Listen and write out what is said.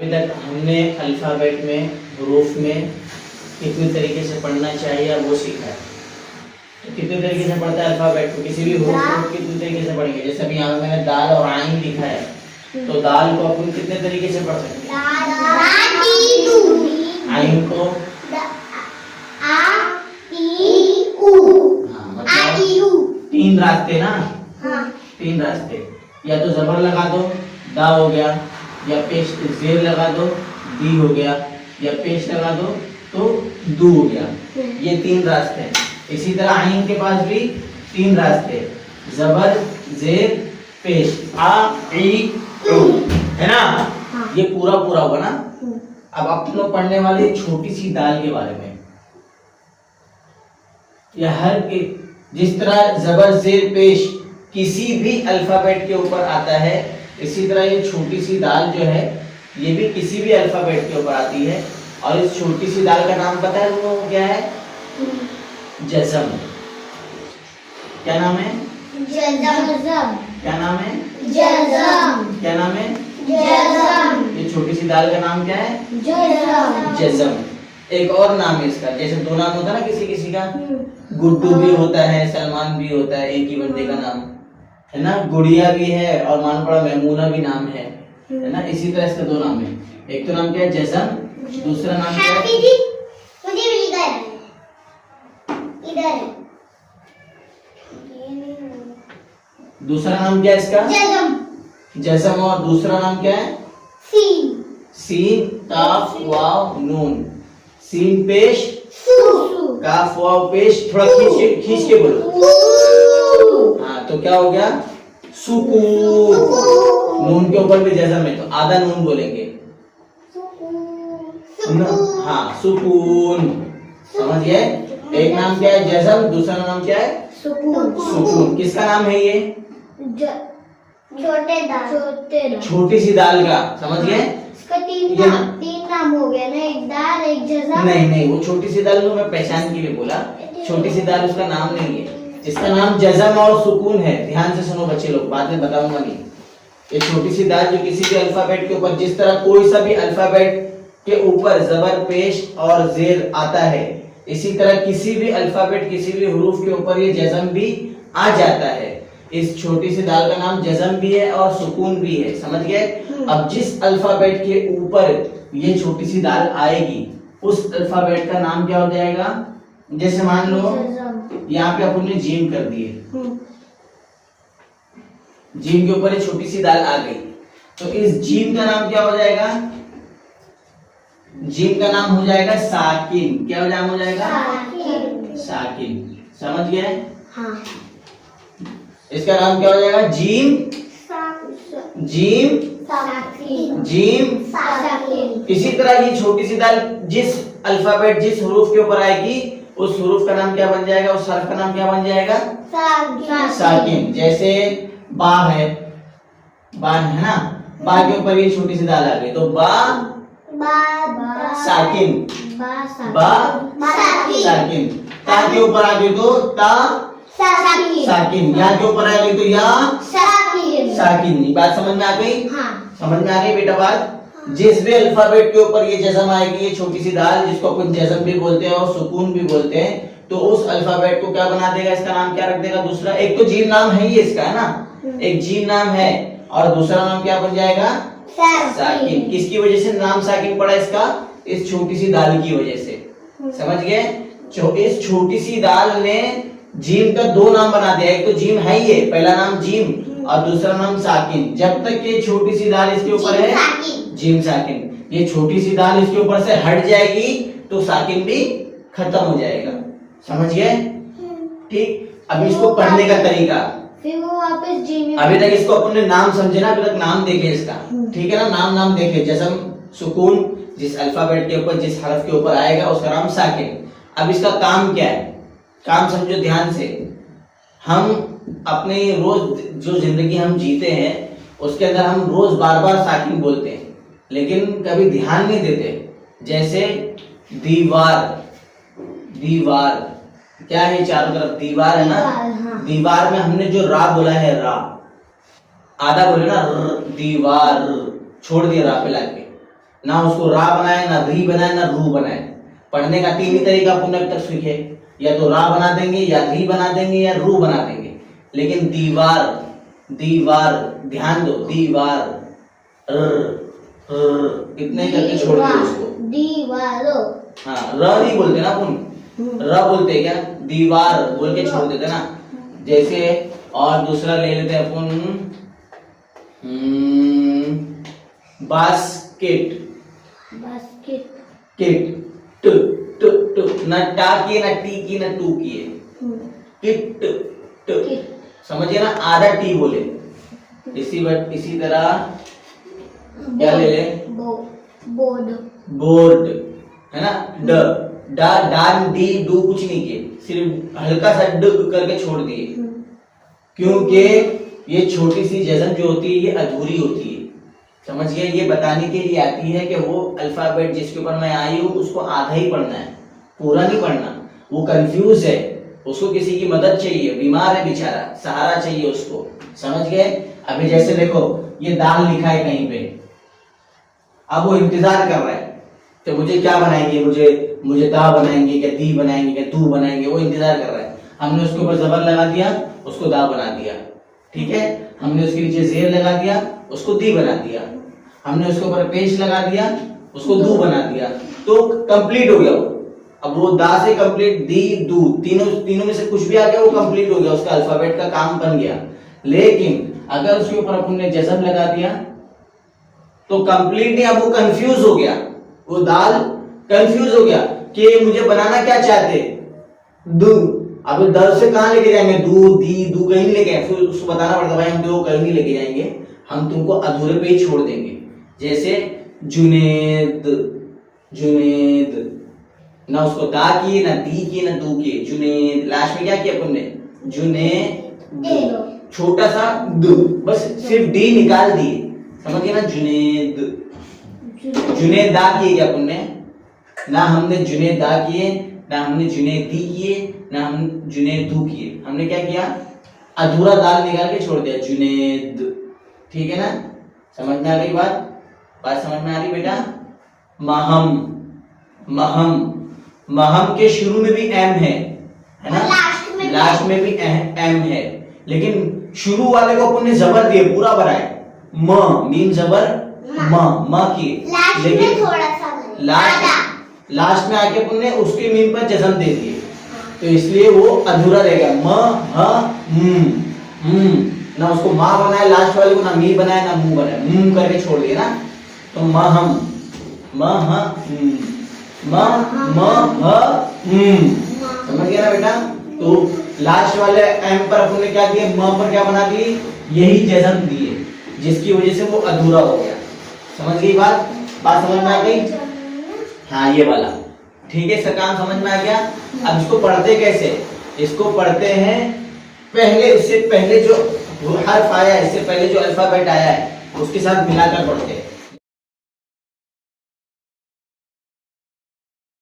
अभी तक हमने अल्फ़ाबेट में हुरूफ में कितनी तरीके से पढ़ना चाहिए वो सीखा है। तो कितने तरीके से पढ़ता है अल्फ़ाबेट को, किसी भी हुरूफ को कितने तरीके से पढ़ेंगे। जैसे अभी यहाँ मैंने दाल और आइन लिखा है, तो दाल को अपन कितने तरीके से पढ़ सकते हैं। आइन को तीन रास्ते ना, तीन रास्ते, या तो जबर लगा दो दा हो गया, या पेश जेर लगा दो दी हो गया, या पेश लगा दो तो दू हो गया। ये तीन रास्ते हैं। इसी तरह आइन के पास भी तीन रास्ते, जबर जेर पेश, आ ई उ, है ना। ये पूरा पूरा होगा ना। अब आप लोग पढ़ने वाले छोटी सी दाल के बारे में, या हर के जिस तरह जबर जेर पेश किसी भी अल्फाबेट के ऊपर आता है, इसी तरह ये छोटी सी दाल जो है ये भी किसी भी अल्फाबेट के ऊपर आती है। और इस छोटी सी दाल का नाम पता है वो क्या है? जज़म। क्या नाम है? जज़म। क्या नाम है? जज़म। क्या नाम है? जज़म। ये छोटी सी दाल का नाम क्या है? जज़म। जज़म। एक और नाम है इसका, जैसे दो नाम होता है ना किसी किसी का, गुड्डू भी होता है, सलमान भी होता है, एक ही बंदे का नाम है ना। गुड़िया भी है और मान पड़ा मैमूना भी नाम है ना। इसी तरह इसका दो नाम है, एक तो नाम क्या है जज़म, दूसरा नाम क्या है? मुझे भी इधर है। दूसरा नाम क्या है इसका? जज़म। जज़म। और दूसरा नाम क्या है? सीन। सीन काफ वाव नून। सीन पेश सू। काफ वाव पेश, थोड़ा खींच के बोलो। हाँ, तो क्या हो गया? सुकून। नून के ऊपर भी जज़म है तो आधा नून बोलेंगे। हाँ, सुकून। समझ गए? एक नाम क्या है? जज़म। दूसरा नाम क्या है? सुकून। सुकून। किसका नाम है ये? छोटी सी दाल का। समझ गए? इसका तीन नाम हो गया ना, एक दाल एक जज़म। नहीं, वो छोटी सी दाल को मैं पहचान के लिए बोला, छोटी सी दाल उसका नाम नहीं है। इसका नाम जज़म और सुकून है। ध्यान से सुनो बच्चे लोग, बाद में बताऊंगा नहीं। ये छोटी सी दाल जो किसी भी अल्फाबेट के ऊपर, जिस तरह कोई सा भी अल्फाबेट के ऊपर जबर पेश और जेर आता है, इसी तरह किसी भी अल्फाबेट किसी भी हुरूफ के ऊपर ये जज़म भी आ जाता है। इस छोटी सी दाल का नाम जज़म भी है और सुकून भी है। समझ गए? अब जिस अल्फाबेट के ऊपर ये छोटी सी दाल आएगी उस अल्फाबेट का नाम क्या हो जाएगा? जैसे मान लो यहाँ पे अपन ने जीम कर दिए, जीम के ऊपर ये छोटी सी दाल आ गई, तो इस जीम का नाम क्या हो जाएगा? जीम का नाम हो जाएगा साकिन। क्या नाम हो जाएगा? साकिन। समझ गए? हाँ। इसका नाम क्या हो जाएगा? Gym gym gym. इसी तरह ये छोटी सी दाल जिस अल्फाबेट जिस हुरूफ के ऊपर आएगी उस हुरूफ का नाम क्या बन जाएगा? उस हर्फ का नाम क्या बन जाएगा? साकिन। जैसे बा है, बा है ना, बा के ऊपर ये छोटी सी दाल आ गई तो बा साकिन। बा साकिन। ता के ऊपर आ गई तो ता साकिन। या के ऊपर आ गई तो या साकिन। बात समझ में आ गई? हाँ। समझ में आ गई बेटा बात? जिस भी अल्फाबेट के ऊपर ये जज़म आएगी, ये छोटी सी दाल जिसको अपन जज़म भी बोलते हैं और सुकून भी बोलते हैं, तो उस अल्फाबेट को क्या बना देगा? इसका नाम क्या रख देगा? दूसरा, एक तो जीम नाम है ही इसका, है ना, एक जीम नाम है, और दूसरा नाम क्या बन जाएगा? साकिन। किसकी वजह से नाम साकिन पड़ा इसका? इस छोटी सी दाल की वजह से। समझ गए? इस छोटी सी दाल ने जीम का दो नाम बना दिया, एक तो जीम है ही है, पहला नाम जीम और दूसरा नाम साकिन। जब तक ये छोटी सी दाल इसके ऊपर है जीम साकिन, ये छोटी सी दाल इसके ऊपर से हट जाएगी तो साकिन भी खत्म हो जाएगा। समझ गए? ठीक। अभी इसको पढ़ने का तरीका, फिर वो वापस जीम। अभी तक इसको अपन ने नाम समझे ना, अभी तक नाम देखे इसका, ठीक है ना। नाम देखे, जज़म सुकून, जिस अल्फाबेट के ऊपर जिस हरफ के ऊपर आएगा उसका नाम साकिन। अब इसका काम क्या है? काम समझो ध्यान से। हम अपने रोज जो जिंदगी हम जीते हैं उसके अंदर हम रोज बार बार साकिन बोलते हैं, लेकिन कभी ध्यान नहीं देते। जैसे दीवार, दीवार क्या है? चारों तरफ दीवार है ना। हाँ। दीवार में हमने जो रा बोला है, रा आधा बोले ना, दीवार छोड़ दिया रा पे लाके, ना उसको रा बनाए, ना री बनाए, ना रू बनाए। पढ़ने का तीन ही तरीका अपन अब तक सीखे, या तो रा बना देंगे, या री बना देंगे, या रू बना देंगे। लेकिन दीवार, दीवार ध्यान दो, दीवार इतने ही करके छोड़ दिए उसको। दीवारों। हाँ, र नहीं बोलते ना अपन, र बोलते क्या, दीवार बोल के छोड़ देते ना। जैसे और दूसरा ले लेते हैं अपन, basket, basket, kit, two two two, ना टा किए, ना टी की, ना टू किए, किट टू, समझिए ना, आधा टी बोले। इसी तरह क्या ले ले, बोर्ड, बोर्ड है ना, ड डा डान डी डू कुछ नहीं किए, सिर्फ हल्का सा ड करके छोड़ दिए, क्योंकि ये छोटी सी जज़म जो होती है ये अधूरी होती है। समझिए, ये बताने के लिए आती है कि वो अल्फाबेट जिसके ऊपर मैं आई हूँ उसको आधा ही पढ़ना है, पूरा नहीं पढ़ना। वो कंफ्यूज है, उसको किसी की मदद चाहिए, बीमार है बेचारा, सहारा चाहिए उसको। समझ गए? अभी जैसे देखो ये दाल लिखा है कहीं पे, अब वो इंतजार कर रहा है तो मुझे क्या बनाएंगे, मुझे दा बनाएंगे, क्या दी बनाएंगे, क्या तू बनाएंगे, वो इंतजार कर रहा है। हमने उसके ऊपर जबर लगा दिया, उसको दा बना दिया, ठीक है। हमने उसके नीचे जेर लगा दिया, उसको दी बना दिया। हमने उसके ऊपर पेश लगा दिया, उसको दू बना दिया, तो कंप्लीट हो गया वो। अब वो दा से कंप्लीट, दी, दू, तीनों में से कुछ भी आ गया वो कंप्लीट हो गया, उसका अल्फाबेट का काम बन गया। लेकिन अगर उसके ऊपर अपन ने जज़म लगा दिया तो कंप्लीट नहीं, अब वो कंफ्यूज हो गया, वो दाल कंफ्यूज हो गया कि मुझे बनाना क्या चाहते, दू। अब दल से कहां लेके जाएंगे, दू, दी, दू कहीं नहीं लेके, फिर उसको बताना पड़ता भाई हम दो कहीं नहीं लेके जाएंगे, हम तुमको अधूरे पे ही छोड़ देंगे। जैसे जुनेद, जुनेद, ना उसको दा किए, ना दी किए, ना दू किए, जुनेद। लास्ट में क्या किया अपन ने, जुनेद, छोटा सा दू, बस सिर्फ डी निकाल दिए, समझिए ना, जुनेद। जुनेद दा किए क्या अपन ने, ना हमने जुनेद दा किए, ना हमने जुनेद दी किए, ना हम जुनेद दू किए, हमने क्या किया, अधूरा दाल निकाल के छोड़ दिया, जुनेद। ठीक है ना, समझ में आ गई बात समझ में आ रही बेटा। महम, महम, महम के शुरू में भी एम है ना, लास्ट में भी एम है, लेकिन शुरू वाले को अपन ने जबर दिए, पूरा बनाए, म मीम जबर म की, लेकिन लास्ट में आके अपन ने उसके मीम पर जज़म दे दिए, तो इसलिए वो अधूरा रह गया। म ह ना उसको माँ बनाया लास्ट वाले को, ना मी बनाया, ना मुंह बनाया, करके छोड़ दिया ना, तो महम, समझ गया ना बेटा। तो लास्ट वाले एम पर अपन ने क्या किया, म पर क्या बना दी, यही जज़म दिए, जिसकी वजह से वो अधूरा हो गया। समझ गई बात समझ में आ गई। हाँ ये वाला ठीक है, इसका काम समझ में आ गया। अब इसको पढ़ते कैसे, इसको पढ़ते हैं इससे पहले जो हर्फ आया है, इससे पहले जो अल्फाबेट आया है उसके साथ मिलाकर पढ़ते हैं।